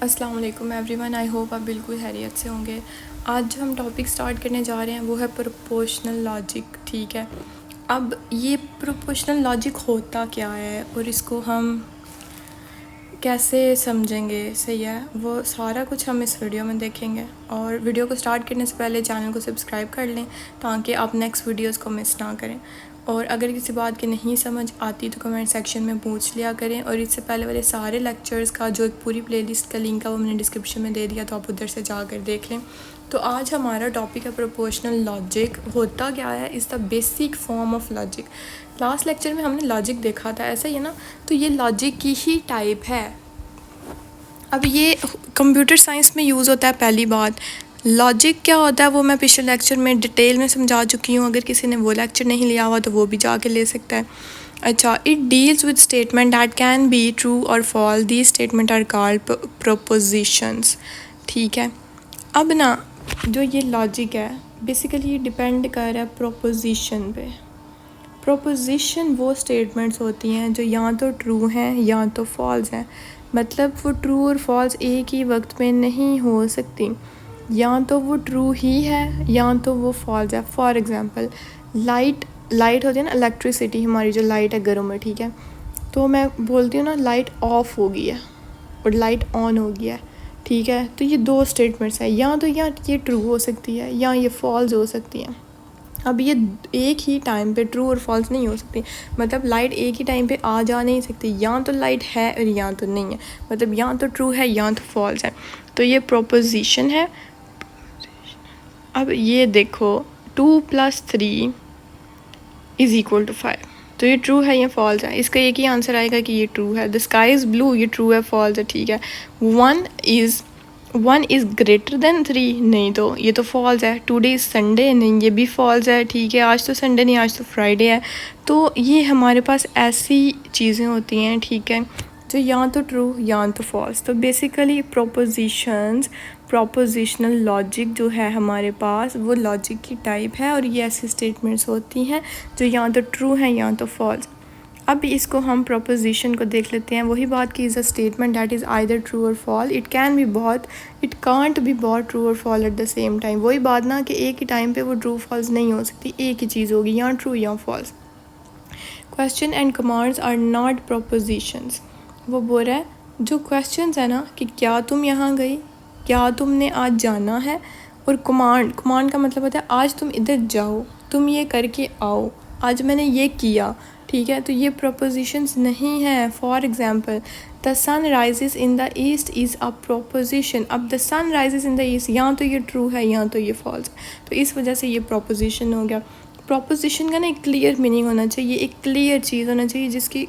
अस्सलाम वालेकुम everyone, I hope आप बिल्कुल खैरियत से होंगे। आज जो हम टॉपिक स्टार्ट करने जा रहे हैं वो है प्रोपोर्शनल लॉजिक। ठीक है, अब ये प्रोपोर्शनल लॉजिक होता क्या है और इसको हम कैसे समझेंगे, सही है, वो सारा कुछ हम इस वीडियो में देखेंगे। और वीडियो को स्टार्ट करने से पहले चैनल को सब्सक्राइब कर लें ताकि आप नेक्स्ट वीडियोस को मिस ना करें। और अगर किसी बात की नहीं समझ आती तो कमेंट सेक्शन में पूछ लिया करें। और इससे पहले वाले सारे लेक्चर्स का जो एक पूरी प्लेलिस्ट का लिंक है वो मैंने डिस्क्रिप्शन में दे दिया, तो आप उधर से जाकर देख लें। तो आज हमारा टॉपिक है प्रोपोर्शनल लॉजिक। होता क्या है, is the basic form of logic. Last lecture में हमने लॉजिक देखा था, ऐसा ही है ना। तो ये लॉजिक की ही टाइप है। अब ये कंप्यूटर साइंस में यूज़ होता है। पहली बात, लॉजिक क्या होता है वो मैं पिछले लेक्चर में डिटेल में समझा चुकी हूँ। अगर किसी ने वो लेक्चर नहीं लिया हुआ तो वो भी जाके ले सकता है। अच्छा, it deals with statement that can be true or false. The statement are called propositions. ठीक है, अब ना जो ये लॉजिक है बेसिकली ये डिपेंड कर रहा है प्रोपोजिशन पे। प्रोपोजिशन वो स्टेटमेंट्स होती हैं जो या तो ट्रू हैं या तो फॉल्स हैं। मतलब वो ट्रू और फॉल्स एक ही वक्त में नहीं हो सकती, या तो वो ट्रू ही है या तो वो फॉल्स है। फॉर एग्ज़ाम्पल, लाइट होती है ना, इलेक्ट्रिसिटी, हमारी जो लाइट है घरों में, ठीक है, तो मैं बोलती हूँ ना लाइट ऑफ हो गई है और लाइट ऑन हो गया है, ठीक है, तो ये दो स्टेटमेंट्स हैं। या तो ये ट्रू हो सकती है या ये फॉल्स हो सकती है। अब ये एक ही टाइम पे ट्रू और फॉल्स नहीं हो सकती। मतलब लाइट एक ही टाइम पे आ जा नहीं सकती, या तो लाइट है और या तो नहीं है। मतलब या तो ट्रू है या तो फॉल्स है। तो ये प्रोपोजिशन है। अब ये देखो, 2 + 3 = 5। तो ये ट्रू है या फॉल्स है? इसका एक ही आंसर आएगा कि ये ट्रू है। द स्काई इज़ ब्लू, ये ट्रू है फॉल्स है? ठीक है। 1 इज़ ग्रेटर देन 3, नहीं, तो ये तो फॉल्स है। टुडे इज़ संडे, नहीं, ये भी फॉल्स है। ठीक है, आज तो संडे नहीं, आज तो फ्राइडे है। तो ये हमारे पास ऐसी चीज़ें होती हैं, ठीक है, जो या तो ट्रू या तो फॉल्स। तो बेसिकली प्रोपोजिशनल लॉजिक जो है हमारे पास, वो लॉजिक की टाइप है। और ये ऐसी स्टेटमेंट्स होती हैं जो या तो ट्रू हैं या तो फॉल्स। अब इसको हम प्रोपोजिशन को देख लेते हैं। वही बात की, is a statement that is either true or false. It can't be both true or false at the same time. वही बात ना कि एक ही टाइम पे वो ट्रू फॉल्स नहीं हो सकती, एक ही चीज़ होगी, या ट्रू या false. Question and commands are not propositions. वो बोल रहा है जो क्वेश्चंस है ना कि क्या तुम यहाँ गई, क्या तुमने आज जाना है, और कमांड का मतलब होता है आज तुम इधर जाओ, तुम ये करके आओ, आज मैंने ये किया, ठीक है, तो ये प्रोपोजिशंस नहीं है। For example, the sun rises in the east is a proposition. अब the sun rises in the east, या तो ये ट्रू है या तो ये फॉल्स है, तो इस वजह से ये प्रोपोजिशन हो गया। प्रोपोजिशन का ना एक क्लियर मीनिंग होना चाहिए, एक क्लियर चीज़ होना चाहिए जिसकी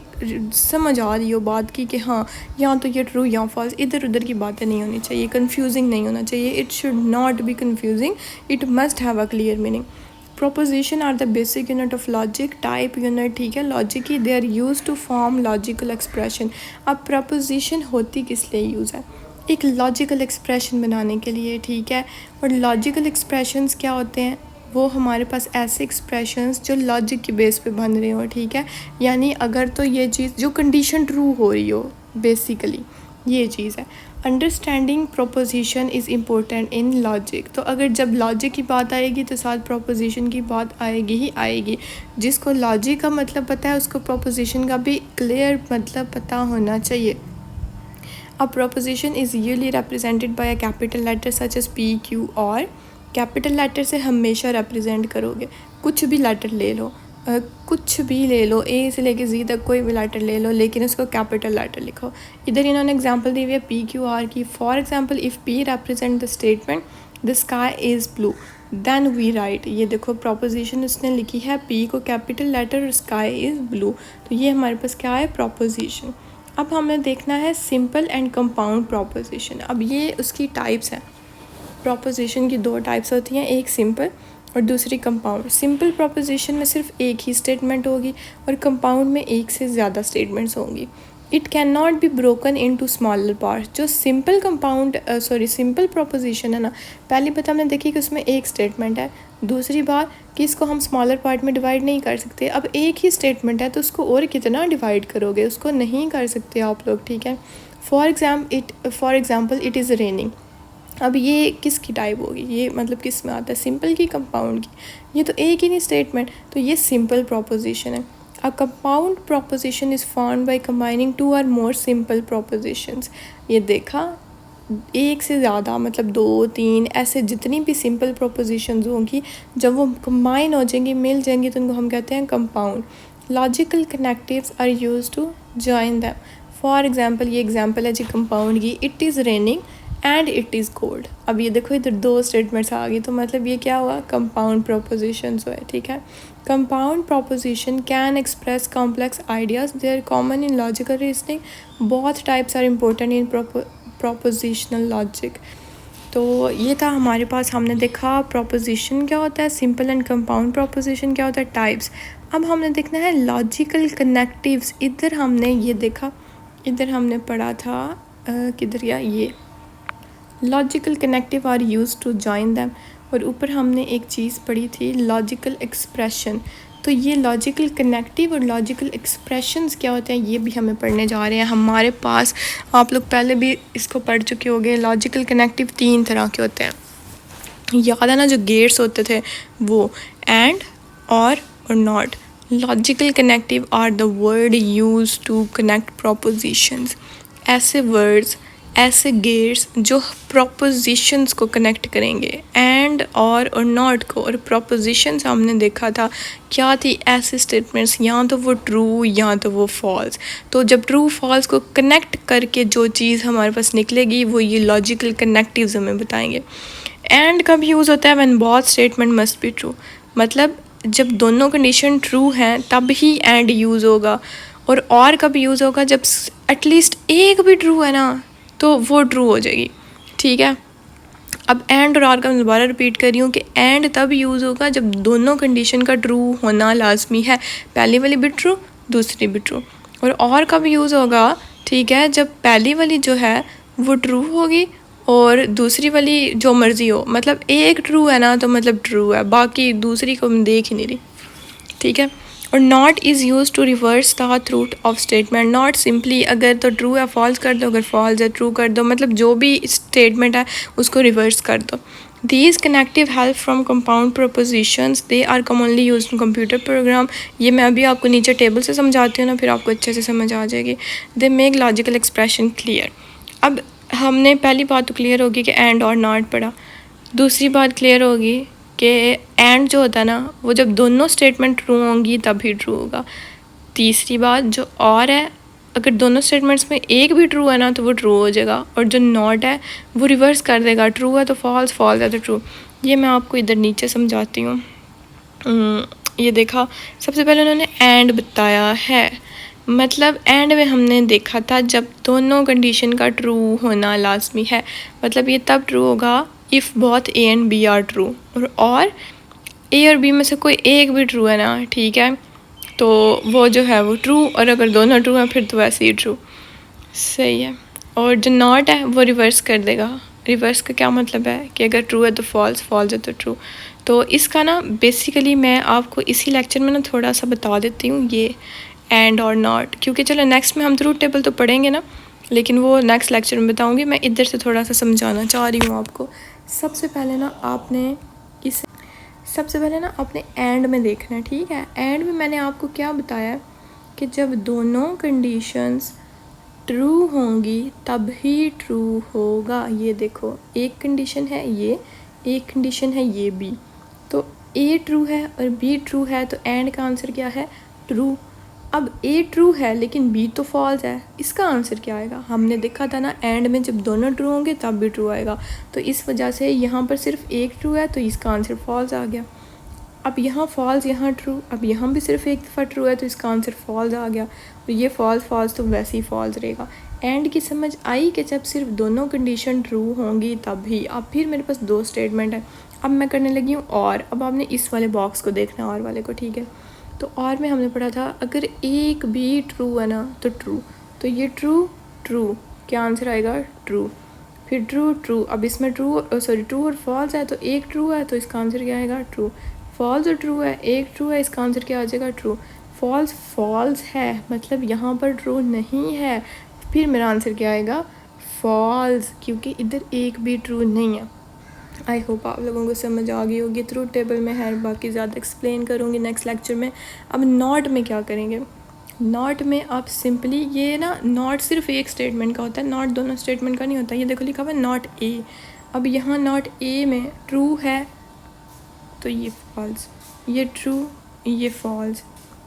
समझ आ रही हो बात की कि हाँ या तो ये ट्रू या फॉल्स, इधर उधर की बातें नहीं होनी चाहिए, कंफ्यूजिंग नहीं होना चाहिए। It should not be confusing, it must have a clear meaning. Proposition are the basic unit of logic, type unit, ठीक है, लॉजिक की। They are use to form logical expression. अब प्रपोजिशन होती किस लिए यूज़ है? एक लॉजिकल एक्सप्रेशन बनाने के लिए, ठीक है। और लॉजिकल एक्सप्रेशंस क्या होते हैं? वो हमारे पास ऐसे एक्सप्रेशंस जो लॉजिक की बेस पे बन रहे हो, ठीक है। यानी अगर तो ये चीज़ जो कंडीशन ट्रू हो रही हो, बेसिकली ये चीज़ है। Understanding proposition is important in logic. तो अगर जब लॉजिक की बात आएगी तो साथ प्रोपोजिशन की बात आएगी ही आएगी। जिसको लॉजिक का मतलब पता है उसको प्रोपोजिशन का भी क्लियर मतलब पता होना चाहिए। A proposition is usually represented by a capital letter such as P, Q, और कैपिटल लेटर से हमेशा रिप्रेजेंट करोगे। कुछ भी लेटर ले लो, कुछ भी ले लो, A से लेके Z तक कोई भी लेटर ले लो, लेकिन उसको कैपिटल लेटर लिखो। इधर इन्होंने एग्जांपल दी हुई है P, Q, R की। For example, if P represent the statement the sky is blue, then we write. ये देखो प्रोपोजिशन उसने लिखी है, P को कैपिटल लेटर और स्काई इज़ ब्लू, तो ये हमारे पास क्या है? प्रोपोजिशन। अब हमें देखना है सिंपल एंड कंपाउंड प्रोपोजिशन। अब ये उसकी टाइप्स हैं। प्रोपोजिशन की दो टाइप्स होती हैं, एक सिंपल और दूसरी कंपाउंड। सिंपल प्रोपोजिशन में सिर्फ एक ही स्टेटमेंट होगी और कंपाउंड में एक से ज़्यादा स्टेटमेंट्स होंगी। It can not be broken into smaller parts. जो सिंपल सिंपल प्रोपोजिशन है ना, पहली बात हमने देखी कि उसमें एक स्टेटमेंट है। दूसरी बात कि इसको हम स्मॉलर पार्ट में डिवाइड नहीं कर सकते। अब एक ही स्टेटमेंट है तो उसको और कितना डिवाइड करोगे, उसको नहीं कर सकते आप लोग, ठीक है। For example it is raining. अब ये किसकी टाइप होगी, ये मतलब किस में आता है, सिंपल की कंपाउंड की, ये तो एक ही नहीं स्टेटमेंट, तो ये सिंपल प्रोपोजिशन है। A compound proposition is formed by combining two or more simple propositions. ये देखा, एक से ज़्यादा मतलब 2-3 ऐसे जितनी भी सिंपल प्रोपोजिशंस होंगी, जब वो कंबाइन हो जाएंगी, मिल जाएंगी, तो उनको हम कहते हैं compound. Logical connectives are used to join them. For example, ये एग्जांपल है जी कंपाउंड की, it is raining and it is cold. अब ये देखो इधर 2 स्टेटमेंट्स आ गई, तो मतलब ये क्या हुआ, कंपाउंड प्रोपोजिशंस हुए, ठीक है। Compound proposition can express complex ideas, they are common in logical reasoning, both types are important in propositional logic. तो ये था हमारे पास, हमने देखा प्रोपोजिशन क्या होता है, सिंपल एंड कंपाउंड प्रोपोजिशन क्या होता है, टाइप्स। अब हमने देखना है लॉजिकल कनेक्टिव्स। इधर हमने ये देखा, इधर हमने पढ़ा था किधर गया, ये logical connective are use to join them, और ऊपर हमने एक चीज़ पढ़ी थी लॉजिकल एक्सप्रेशन। तो ये लॉजिकल कनेक्टिव और लॉजिकल एक्सप्रेशंस क्या होते हैं, ये भी हमें पढ़ने जा रहे हैं हमारे पास। आप लोग पहले भी इसको पढ़ चुके होंगे। लॉजिकल कनेक्टिव 3 तरह के होते हैं, याद है ना, जो गेट्स होते थे वो, and, or not. Logical connective are the word use to connect propositions. ऐसे वर्ड्स, ऐसे गेट्स जो प्रोपोजिशंस को कनेक्ट करेंगे, एंड, और नॉट को। और प्रोपोजिशंस हमने देखा था क्या थी, ऐसे स्टेटमेंट्स, या तो वो ट्रू या तो वो फॉल्स। तो जब ट्रू फॉल्स को कनेक्ट करके जो चीज़ हमारे पास निकलेगी, वो ये लॉजिकल कनेक्टिव्स हमें बताएंगे। एंड कब यूज़ होता है, when both statement must be true. मतलब जब दोनों कंडीशन ट्रू हैं तब ही एंड यूज़ होगा। और कब यूज़ होगा, जब एटलीस्ट एक भी ट्रू है ना, तो वो ट्रू हो जाएगी, ठीक है। अब एंड और आर का मैं दोबारा रिपीट कर रही हूँ कि एंड तब यूज़ होगा जब दोनों कंडीशन का ट्रू होना लाजमी है, पहली वाली भी ट्रू, दूसरी भी ट्रू। और कब यूज़ होगा, ठीक है, जब पहली वाली जो है वो ट्रू होगी और दूसरी वाली जो मर्ज़ी हो। मतलब एक ट्रू है ना, तो मतलब ट्रू है, बाकी दूसरी को मैं देख ही नहीं रही, ठीक है। और not is use to reverse the truth of statement. Not simply अगर तो ट्रू है फॉल्स कर दो, अगर फॉल्स है ट्रू कर दो, मतलब जो भी स्टेटमेंट है उसको रिवर्स कर दो। These connective help from compound propositions, they are commonly use in computer program. ये मैं अभी आपको नीचे टेबल से समझाती हूँ ना, फिर आपको अच्छे से समझ आ जाएगी। They make logical expression clear. अब हमने पहली बात तो क्लियर होगी कि एंड और नॉट पढ़ा। दूसरी बात क्लियर होगी कि एंड जो होता है ना, वो जब दोनों स्टेटमेंट ट्रू होंगी तभी ट्रू होगा। तीसरी बात जो और है, अगर दोनों स्टेटमेंट्स में एक भी ट्रू है ना, तो वो ट्रू हो जाएगा। और जो नॉट है वो रिवर्स कर देगा, ट्रू है तो फॉल्स, फॉल्स है तो ट्रू। ये मैं आपको इधर नीचे समझाती हूँ। ये देखा, सबसे पहले उन्होंने एंड बताया है। मतलब एंड में हमने देखा था जब दोनों कंडीशन का ट्रू होना लाजमी है, मतलब ये तब ट्रू होगा if both A and B are true. और ए और बी में से कोई एक भी ट्रू है ना, ठीक है, तो वो जो है वो ट्रू, और अगर दोनों ट्रू हैं फिर तो वैसे ही ट्रू, सही है। और जो नॉट है वो रिवर्स कर देगा। रिवर्स का क्या मतलब है कि अगर ट्रू है तो फॉल्स, फॉल्स है तो ट्रू। तो इसका ना बेसिकली मैं आपको इसी लेक्चर में ना थोड़ा सा बता देती हूँ ये एंड और नॉट, क्योंकि चलो नेक्स्ट में हम ट्रूथ टेबल तो पढ़ेंगे ना, लेकिन वो नेक्स्ट लेक्चर में बताऊँगी। मैं इधर से थोड़ा सा समझाना चाह रही हूँ आपको। सबसे पहले ना आपने एंड में देखना है, ठीक है। एंड में मैंने आपको क्या बताया कि जब दोनों कंडीशंस ट्रू होंगी तब ही ट्रू होगा। ये देखो, एक कंडीशन है ये, एक कंडीशन है ये बी, तो ए ट्रू है और बी ट्रू है, तो एंड का आंसर क्या है, ट्रू। अब ए ट्रू है लेकिन बी तो फॉल्स है, इसका आंसर क्या आएगा। हमने देखा था ना एंड में जब दोनों ट्रू होंगे तब भी ट्रू आएगा, तो इस वजह से यहाँ पर सिर्फ एक ट्रू है, तो इसका आंसर फॉल्स आ गया। अब यहाँ फॉल्स, यहाँ ट्रू, अब यहाँ भी सिर्फ एक दफ़ा ट्रू है, तो इसका आंसर फॉल्स आ गया। और ये फॉल्स फॉल्स तो वैसे ही फॉल्स रहेगा। एंड की समझ आई कि जब सिर्फ दोनों कंडीशन ट्रू होंगी तब ही। अब फिर मेरे पास 2 स्टेटमेंट है, अब मैं करने लगी हूँ और। अब आपने इस वाले बॉक्स को देखना है, और वाले को, ठीक है। तो और में हमने पढ़ा था अगर एक भी ट्रू है ना तो ट्रू, तो ये ट्रू ट्रू, क्या आंसर आएगा, ट्रू। फिर ट्रू ट्रू, अब इसमें ट्रू और फॉल्स है, तो एक ट्रू है तो इसका आंसर क्या आएगा, ट्रू। फॉल्स और ट्रू है, एक ट्रू है, इसका आंसर क्या आ जाएगा, ट्रू। फॉल्स फॉल्स है, मतलब यहाँ पर ट्रू नहीं है, फिर मेरा आंसर क्या आएगा, फॉल्स, क्योंकि इधर एक भी ट्रू नहीं है। आई होप आप लोगों को समझ आ गई होगी। ट्रूथ टेबल में है, बाकी ज़्यादा एक्सप्लेन करूँगी नेक्स्ट लेक्चर में। अब नॉट में क्या करेंगे, नॉट में आप सिंपली ये ना, नॉट सिर्फ एक स्टेटमेंट का होता है, नॉट दोनों स्टेटमेंट का नहीं होता। ये देखो लिखा हुआ है नॉट ए, अब यहाँ नॉट ए में ट्रू है तो ये फॉल्स, ये ट्रू, ये फॉल्स,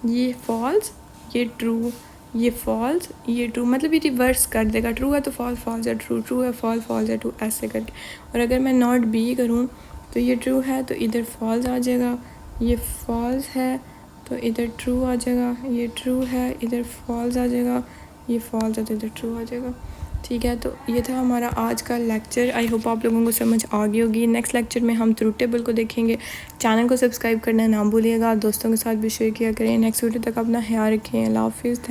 ये फॉल्स, ये ट्रू, ये फॉल्स, ये ट्रू, मतलब ये रिवर्स कर देगा। ट्रू है तो फॉल्स, फॉल्स है ट्रू, ट्रू है फॉल्स, फॉल्स है ट्रू, ऐसे करके। और अगर मैं नॉट बी करूँ तो ये ट्रू है तो इधर फॉल्स आ जाएगा, ये फॉल्स है तो इधर ट्रू आ जाएगा, ये ट्रू है इधर फॉल्स आ जाएगा, ये फॉल्स है तो इधर ट्रू आ जाएगा। ठीक है, तो ये था हमारा आज का लेक्चर। आई होप आप लोगों को समझ आ गई होगी। नेक्स्ट लेक्चर में हम ट्रूथ टेबल को देखेंगे। चैनल को सब्सक्राइब करना ना भूलिएगा, दोस्तों के साथ भी शेयर किया करें। नेक्स्ट वीडियो तक अपना ख्याल रखें। अल्लाह हाफिज़।